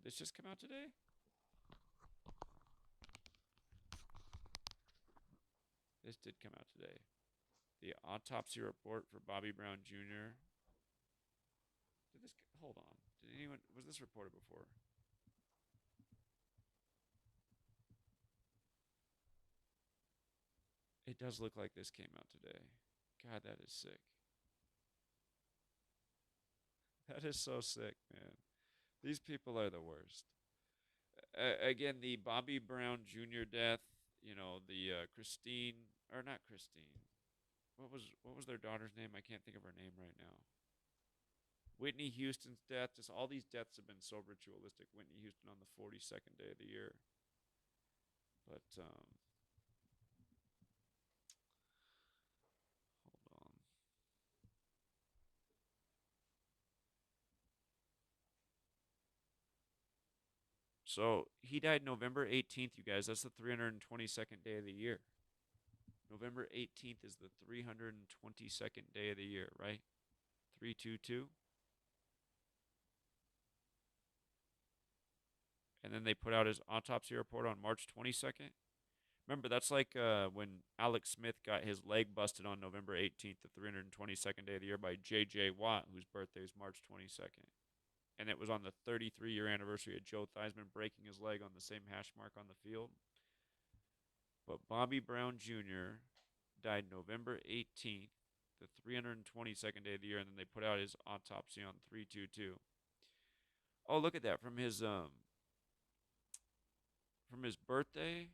Did this just come out today? This did come out today. The autopsy report for Bobby Brown Jr. Did this? Hold on. Did anyone? Was this reported before? It does look like this came out today. God, that is sick. That is so sick, man. These people are the worst. Again, the Bobby Brown Jr. death. You know, the Christine or not Christine. What was their daughter's name? I can't think of her name right now. Whitney Houston's death. Just all these deaths have been so ritualistic. Whitney Houston on the 42nd day of the year. But hold on. So he died November 18th, you guys. That's the 322nd day of the year. November 18th is the 322nd day of the year, right? 322. And then they put out his autopsy report on March 22nd. Remember, that's like when Alex Smith got his leg busted on November 18th, the 322nd day of the year, by J.J. Watt, whose birthday is March 22nd. And it was on the 33-year anniversary of Joe Theismann breaking his leg on the same hash mark on the field. But Bobby Brown Jr. died November 18th, the 322nd day of the year, and then they put out his autopsy on 322. Oh, look at that. From his birthday.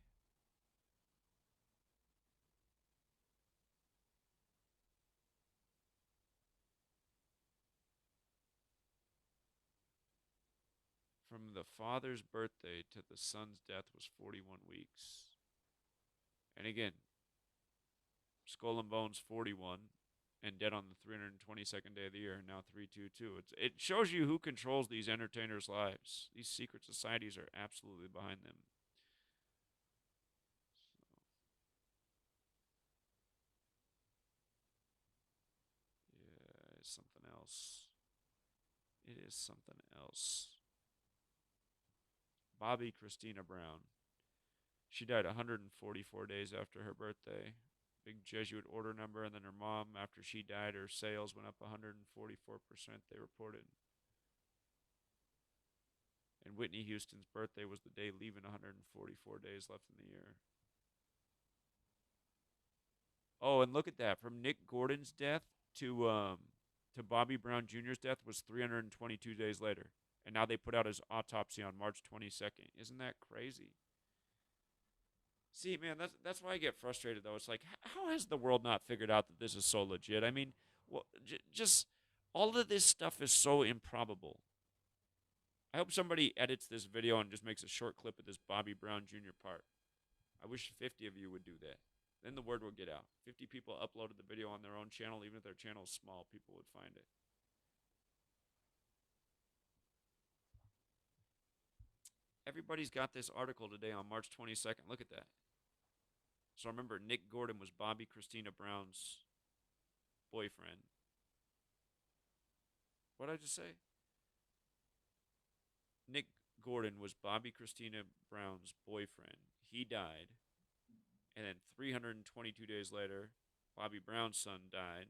From the father's birthday to the son's death was 41 weeks. And again, Skull and Bones 41 and dead on the 322nd day of the year, now 322. It shows you who controls these entertainers' lives. These secret societies are absolutely behind them. So, yeah, it's something else. It is something else. Bobby Christina Brown. She died 144 days after her birthday. Big Jesuit order number. And then her mom, after she died, her sales went up 144%, they reported. And Whitney Houston's birthday was the day leaving, 144 days left in the year. Oh, and look at that. From Nick Gordon's death to Bobby Brown Jr.'s death was 322 days later. And now they put out his autopsy on March 22nd. Isn't that crazy? See, man, that's why I get frustrated though. It's like, how has the world not figured out that this is so legit? I mean, well, just all of this stuff is so improbable. I hope somebody edits this video and just makes a short clip of this Bobby Brown Jr. part. I wish 50 of you would do that. Then the word will get out. 50 people uploaded the video on their own channel. Even if their channel is small, people would find it. Everybody's got this article today on March 22nd. Look at that. So remember, Nick Gordon was Bobby Christina Brown's boyfriend. What did I just say? Nick Gordon was Bobby Christina Brown's boyfriend. He died. And then 322 days later, Bobby Brown's son died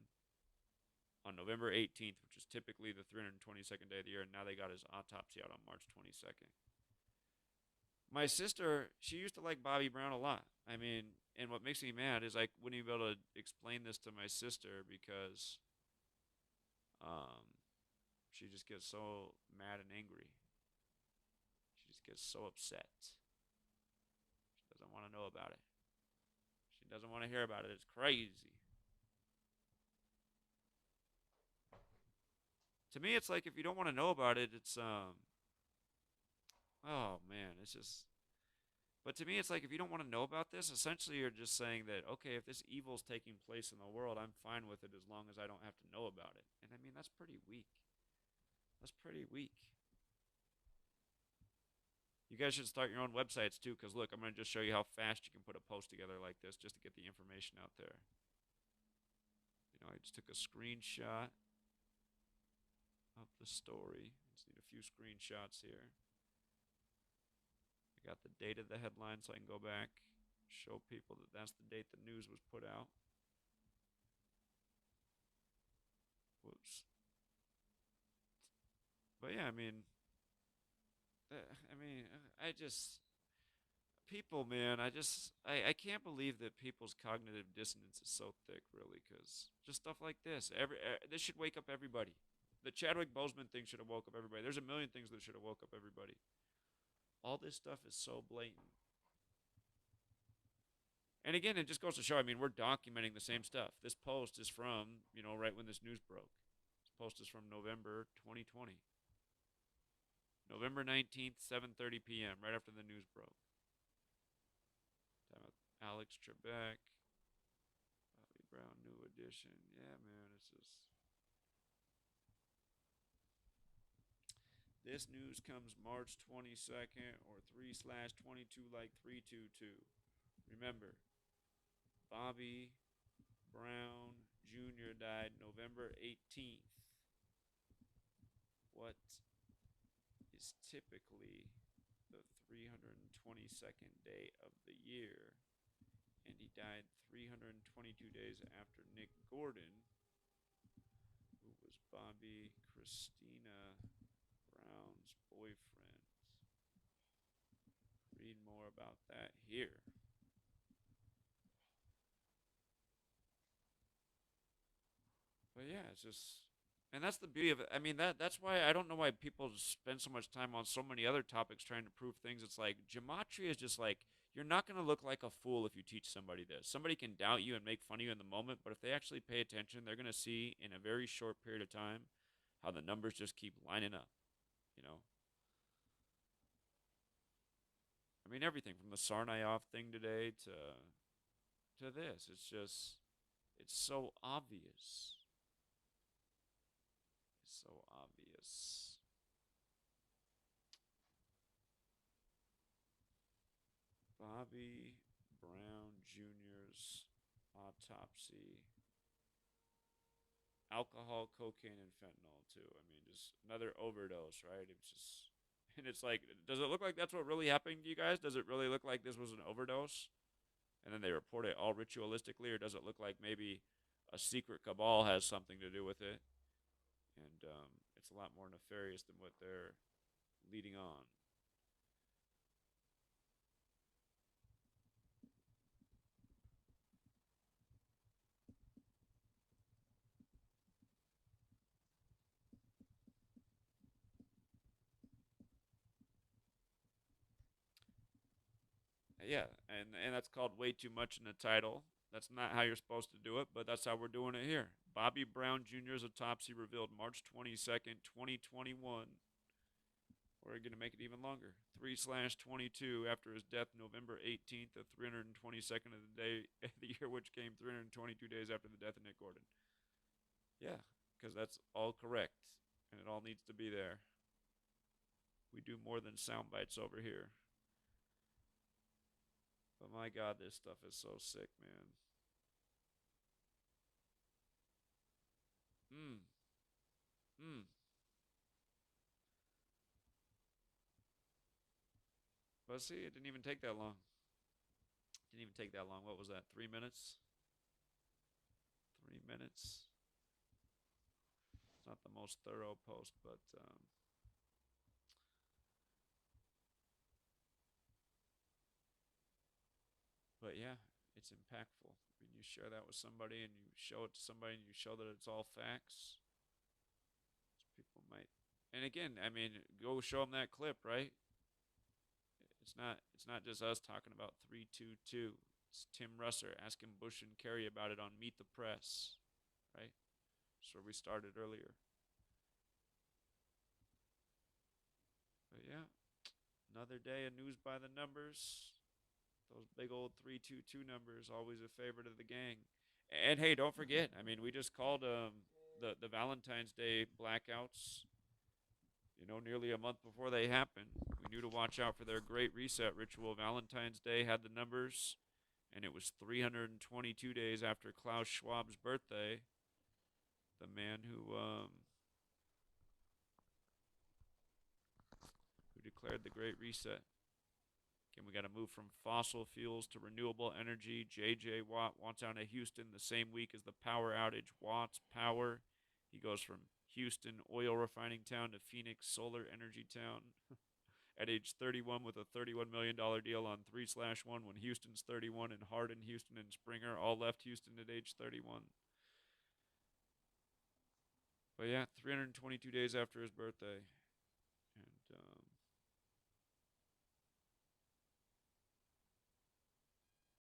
on November 18th, which is typically the 322nd day of the year. And now they got his autopsy out on March 22nd. My sister, she used to like Bobby Brown a lot. I mean, and what makes me mad is I wouldn't even be able to explain this to my sister because she just gets so mad and angry. She just gets so upset. She doesn't want to know about it. She doesn't want to hear about it. It's crazy. To me, it's like if you don't want to know about it, it's oh man, it's just. But to me, it's like if you don't want to know about this, essentially you're just saying that, okay, if this evil's taking place in the world, I'm fine with it as long as I don't have to know about it. And I mean, that's pretty weak. That's pretty weak. You guys should start your own websites too, because look, I'm going to just show you how fast you can put a post together like this just to get the information out there. You know, I just took a screenshot of the story. Just need a few screenshots here. I got the date of the headline so I can go back, show people that that's the date the news was put out. Whoops. But yeah, I just people, man. I can't believe that people's cognitive dissonance is so thick, really, because just stuff like this, this should wake up everybody. The Chadwick Boseman thing should have woke up everybody. There's a million things that should have woke up everybody. All this stuff is so blatant. And again, it just goes to show, we're documenting the same stuff. This post is from, right when this news broke. This post is from November 2020. November 19th, 7:30 p.m., right after the news broke. Time with Alex Trebek, Bobby Brown, new edition. Yeah, man, it's just... This news comes March 22nd or 3/22 like 322. Remember, Bobby Brown Jr. died November 18th. What is typically the 322nd day of the year, and he died 322 days after Nick Gordon, who was Bobby Christina Brown's boyfriend. Read more about that here. But yeah, it's just, and that's the beauty of it. That's why I don't know why people spend so much time on so many other topics trying to prove things. It's like Gematria is just like, you're not going to look like a fool if you teach somebody this. Somebody can doubt you and make fun of you in the moment, but if they actually pay attention, they're going to see in a very short period of time how the numbers just keep lining up, you know? Everything from the Sly-op thing today to this. It's so obvious. It's so obvious. Bobby Brown Jr.'s autopsy. Alcohol, cocaine, and fentanyl, too. Just another overdose, right? And it's like, does it look like that's what really happened to you guys? Does it really look like this was an overdose? And then they report it all ritualistically, or does it look like maybe a secret cabal has something to do with it? And it's a lot more nefarious than what they're leading on. Yeah, and that's called way too much in the title. That's not how you're supposed to do it, but that's how we're doing it here. Bobby Brown Jr.'s autopsy revealed March 22nd, 2021. We're going to make it even longer. 3/22 after his death, November 18th, the 322nd of the day, the year which came 322 days after the death of Nick Gordon. Yeah, because that's all correct, and it all needs to be there. We do more than sound bites over here. But my God, this stuff is so sick, man. Hmm. Hmm. But see, it didn't even take that long. Didn't even take that long. What was that? 3 minutes? 3 minutes. It's not the most thorough post, but yeah, it's impactful. You share that with somebody and you show it to somebody and you show that it's all facts. People might, and again, go show them that clip, right? It's not just us talking about 322. It's Tim Russer asking Bush and Kerry about it on Meet the Press, right? That's where we started earlier. But yeah, another day of news by the numbers. Those big old 322 numbers, always a favorite of the gang. And hey, don't forget, we just called the Valentine's Day blackouts, nearly a month before they happened. We knew to watch out for their great reset ritual. Valentine's Day had the numbers, and it was 322 days after Klaus Schwab's birthday. The man who declared the Great Reset. Again, we got to move from fossil fuels to renewable energy. J.J. Watt wants out of Houston the same week as the power outage. Watt's power. He goes from Houston, oil refining town, to Phoenix, solar energy town. At age 31 with a $31 million deal on 3/1 when Houston's 31 and Hardin, Houston, and Springer all left Houston at age 31. But yeah, 322 days after his birthday.